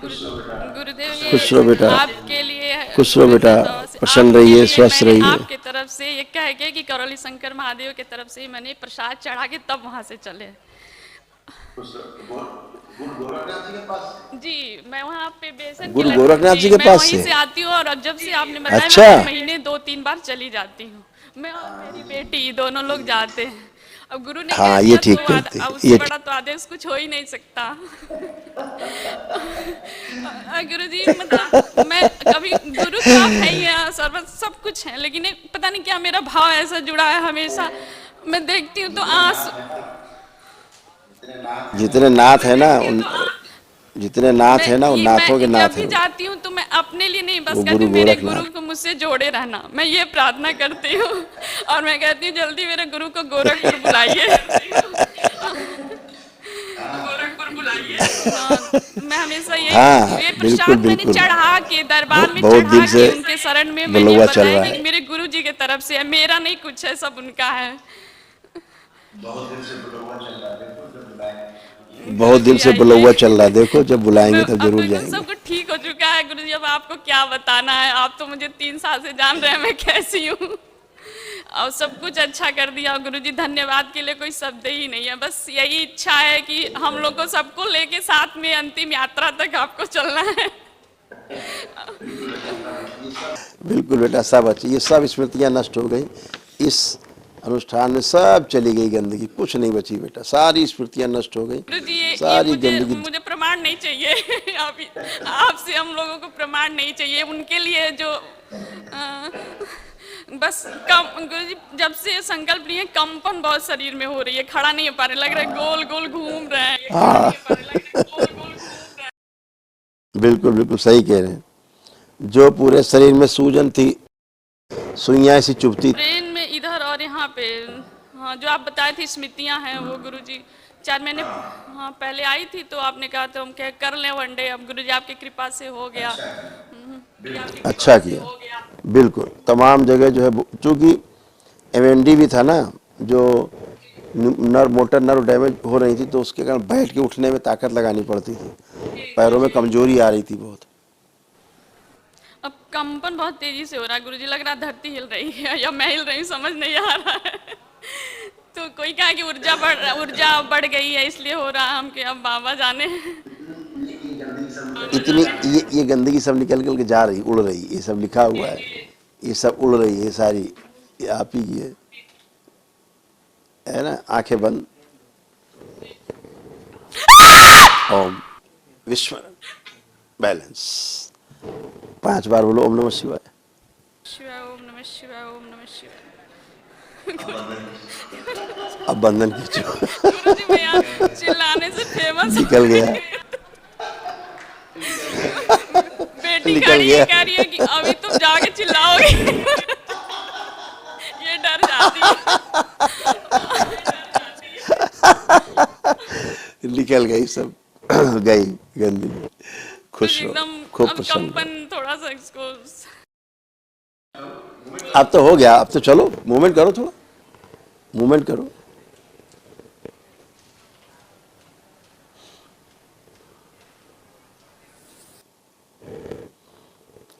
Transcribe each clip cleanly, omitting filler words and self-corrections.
गुरुदेव, खुश रहो ये बेटा, आपके लिए खुश रहो बेटा, प्रसन्न आपके रहिए, लिए स्वस्थ मैंने रहिए। आपके तरफ से ये कह के कि करौली शंकर महादेव की तरफ से मैंने प्रसाद चढ़ा के तब वहां से चले। गुरु गोरखनाथ जी के पास। जी, मैं वहाँ पे बेसन के गुरु लड्डू, गोरखनाथ जी जी के मैं पास वहीं से? से आती हूँ और जब से आपने बताया मैं अच्छा। हर महीने 2-3 बार चली जाती हूँ। मैं और मेरी बेटी दोनों लोग जाते हैं। अब गुरु ने कह हाँ, ये दिया तो ठीक करते अब हैं, उससे ये बड़ा तो आदेश कुछ हो ही नहीं सकता। गुरु जी, मतलब मैं कभी, गुरु तो आप है ही हैं, सर्व सब कुछ है, लेकिन एक पता नहीं क्या मेरा भाव ऐसा जुड़ा है हमेशा। मैं देखती हूँ तो आंसू, जितने नाथ मैं है ना देखती हूँ उन, तो जितने नाथ है ना उन नाथों के मैं जब नाथ भी है वो। जाती हूँ तो मैं अपने लिए नहीं, बस वो कहती गुरु हूँ मेरे गुरु गोरखनाथ। को मुझसे जोड़े रहना, मैं ये प्रार्थना करती हूँ। और मैं कहती हूँ जल्दी मेरे गुरु को गोरखपुर बुलाइए। गोरखपुर बुलाइए। हाँ, मैं हमेशा हाँ, ये बिल्कुल प्रसाद मैंने बिल्कुल। चढ़ा के दरबार में बहुत चढ़ा दिन के से उनके शरण में मैंने बलौआ चल बताया रहा कि है। मेरे गुरु जी की तरफ से है, मेरा नहीं कुछ है, सब उनका है। बहुत दिन से बुलवा चल रहा है, देखो जब बुलाए। गुरु बहुत दिन जी से आइए। बलौआ चल रहा है, देखो जब मैं बुलाएंगे तब अब तो जरूर एकदम जाएंगे। सब कुछ ठीक हो चुका है गुरु जी, अब आपको क्या बताना है, आप तो मुझे 3 साल से जान रहे हैं मैं कैसी हूँ। और सब कुछ अच्छा कर दिया गुरु जी, धन्यवाद के लिए कोई शब्द ही नहीं है। बस यही इच्छा है कि हम लोग को सबको लेके साथ में अंतिम यात्रा तक आपको चलना है। बिल्कुल बेटा, सब अच्छी, ये सब स्मृतियां नष्ट हो गई इस अनुष्ठान में, सब चली गई गंदगी, कुछ नहीं बची बेटा, सारी स्मृतियां नष्ट हो गई, गुरु जी, ये सारी मुझे गंदगी। मुझे प्रमाण नहीं चाहिए। आपसे हम लोगों को प्रमाण नहीं चाहिए उनके लिए जो बस कम, गुरु जी जब से ये संकल्प लिए कंपन बहुत शरीर में हो रही है, खड़ा नहीं हो पा रहे, लग रहा है गोल गोल घूम रहे हैं, खड़ा नहीं हो पा रहे, लग रहा है गोल गोल घूम रहे हैं। बिल्कुल बिल्कुल सही कह रहे हैं, जो पूरे शरीर में सूजन थी, सुइयां ऐसी चुभती। ब्रेन में इधर और यहाँ पे, हाँ जो आप बताए थे स्मृतियाँ हैं वो गुरु जी 4 महीने हाँ पहले आई थी, तो आपने कहा तो हम कह कर लें वनडे, अब गुरु जी आपकी कृपा से हो गया। अच्छा किया, बिल्कुल तमाम जगह जो है, चूंकि एमएनडी भी था ना, जो नर्व, मोटर नर्व डैमेज हो रही थी, तो उसके कारण बैठ के उठने में ताकत लगानी पड़ती थी, पैरों में कमजोरी आ रही थी बहुत। अब कंपन बहुत तेजी से हो रहा है गुरुजी, लग रहा है धरती हिल रही है या मैं हिल रही हूँ, समझ नहीं आ रहा है। तो कोई कहा कि ऊर्जा बढ़ गई है इसलिए हो रहा है, हम कि अब बाबा जाने। इतनी ये गंदगी सब निकल निकल के जा रही, उड़ रही, ये सब लिखा हुआ है, ये सब उड़ रही है सारी, ये आप ही की है ना। आंखें बंद, ओम विश्व बैलेंस 5 बार बोलो, ओम नमः शिवाय। शिवाय, ओम नमः शिवाय, ओम नमः शिवाय। अब बंधन खींचो। गुरुजी मैं यहाँ चिल्लाने से फेमस निकल गया, बेटी निकल खड़ी है, गया। कह रही है कि अभी तुम जाके चिल्लाओगे। ये डर जाती है। निकल गई सब, गई गंदगी, खुश रहो, एकदम खूब अब प्रसन्न रहो। कंपन थोड़ा सा इसको, अब तो हो गया, अब तो चलो मूवमेंट करो, थोड़ा मूवमेंट करो।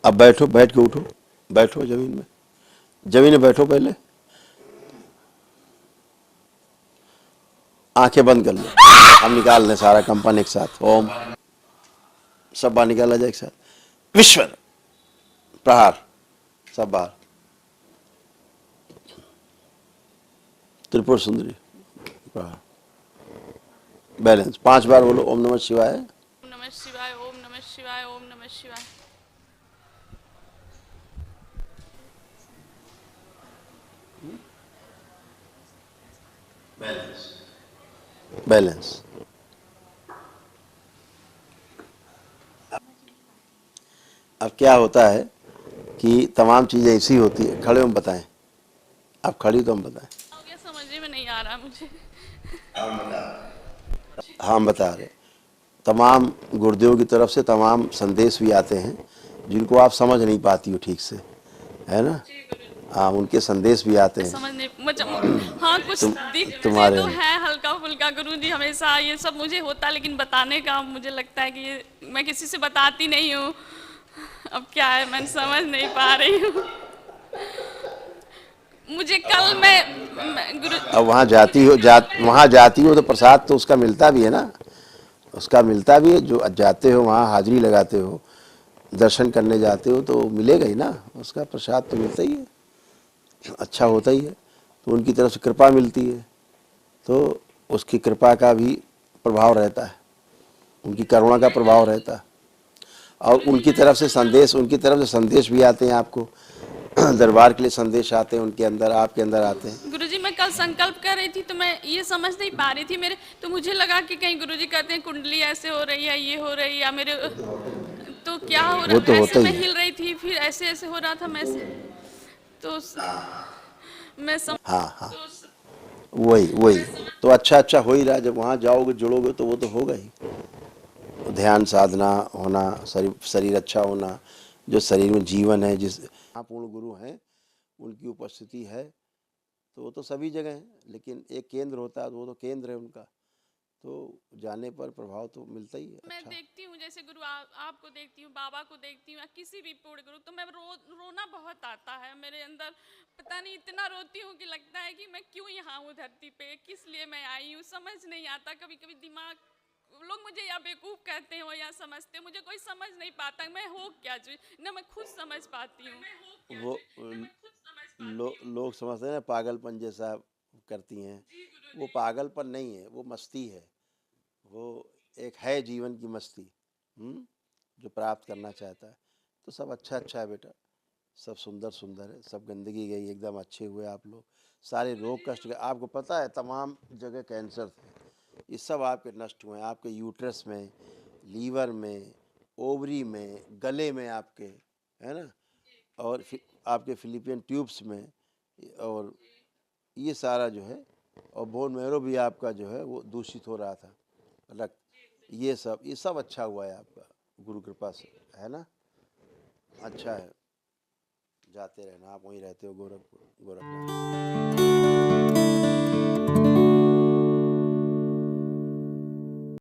अब बैठो, बैठ के उठो, बैठो जमीन में, जमीन में बैठो, पहले आंखें बंद कर लो, हम निकाल लें सारा कंपन एक साथ। ओम, सब बाहर निकाला जाए एक साथ। विश्व प्रहार, सब बाहर। त्रिपुर सुंदरी प्रहार, बैलेंस 5 बार बोलो, ओम नमः शिवाय। ओम नमः शिवाय, ओम नमः शिवाय, ओम नमः शिवाय। बैलेंस। अब क्या होता है कि तमाम चीजें ऐसी होती है, खड़े हम बताएं, आप खड़ी तो हम बताएं। हो गया, समझ में नहीं आ रहा मुझे। हम बता रहे, तमाम गुरुदेव की तरफ से तमाम संदेश भी आते हैं जिनको आप समझ नहीं पाती हो ठीक से, है ना। हाँ, उनके संदेश भी आते हैं समझ नहीं मुझे, हाँ कुछ दिखते तुम्हारे तो है हल्का फुल्का। स्कूल का गुरुजी हमेशा ये सब मुझे होता, लेकिन बताने का मुझे लगता है कि मैं किसी से बताती नहीं हूँ। अब क्या है, मैं समझ नहीं पा रही हूँ। मुझे कल मैं गुरु अब वहाँ जाती हो तो प्रसाद तो उसका मिलता भी है ना, उसका मिलता भी है। जो जाते हो वहाँ हाजिरी लगाते हो, दर्शन करने जाते हो तो मिलेगा ही ना, उसका प्रसाद तो मिलता ही है, अच्छा होता ही है। तो उनकी तरफ से कृपा मिलती है, तो उसकी कृपा का भी प्रभाव रहता है, उनकी करुणा का प्रभाव रहता है। और उनकी तरफ से संदेश भी आते हैं आपको, दरबार के लिए संदेश आते हैं, उनके अंदर आपके अंदर आते हैं। गुरुजी मैं कल संकल्प कर रही थी तो मैं ये समझ नहीं पा रही थी मेरे, तो मुझे लगा कि कहीं गुरुजी कहते हैं कुंडली ऐसे हो रही है, ये हो रही है, या मेरे तो क्या हो वो तो रहा, ऐसे होता ही मैं है। हिल रही थी, फिर ऐसे ऐसे हो रहा था मैं तो मैं सम, हाँ हाँ, वही तो अच्छा हो ही रहा है। जब वहाँ जाओगे जुड़ोगे तो वो तो होगा ही। ध्यान साधना होना, शरीर अच्छा होना, जो शरीर में जीवन है, जिस पूर्ण गुरु हैं उनकी उपस्थिति है, तो वो तो सभी जगह है, लेकिन एक केंद्र होता है, वो तो केंद्र है उनका, तो जाने पर प्रभाव तो मिलता ही है। मैं अच्छा, देखती हूँ जैसे गुरु आपको देखती हूँ, बाबा को देखती हूँ, या किसी भी पूर्ण गुरु, तो मैं रोना बहुत आता है मेरे अंदर। पता नहीं इतना रोती हूँ कि लगता है कि मैं क्यों यहाँ हूँ धरती पे, किस लिए मैं आई हूँ, समझ नहीं आता। कभी कभी दिमाग, लोग मुझे या बेवकूफ़ कहते हो या समझते, मुझे कोई समझ नहीं पाता मैं हो क्या चीज, ना मैं खुद समझ पाती हूँ। वो लोग समझते हैं ना पागलपन जैसा करती हैं, वो पागलपन नहीं है, वो मस्ती है, वो एक है जीवन की मस्ती, जो प्राप्त करना चाहता है। तो सब अच्छा है बेटा, सब सुंदर है, सब गंदगी गई, एकदम अच्छे हुए आप लोग। सारे रोग कष्ट गए, आपको पता है तमाम जगह कैंसर थे, ये सब आपके नष्ट हुए हैं। आपके यूट्रस में, लीवर में, ओवरी में, गले में आपके, है ना, और आपके फिलिपियन ट्यूब्स में, और ये सारा जो है, और बोन मैरो भी आपका जो है वो दूषित हो रहा था, रक्त, ये सब अच्छा हुआ है आपका, गुरु कृपा से, है ना। अच्छा है, जाते रहना, आप वहीं रहते हो गोरखपुर, गोरखनाथ।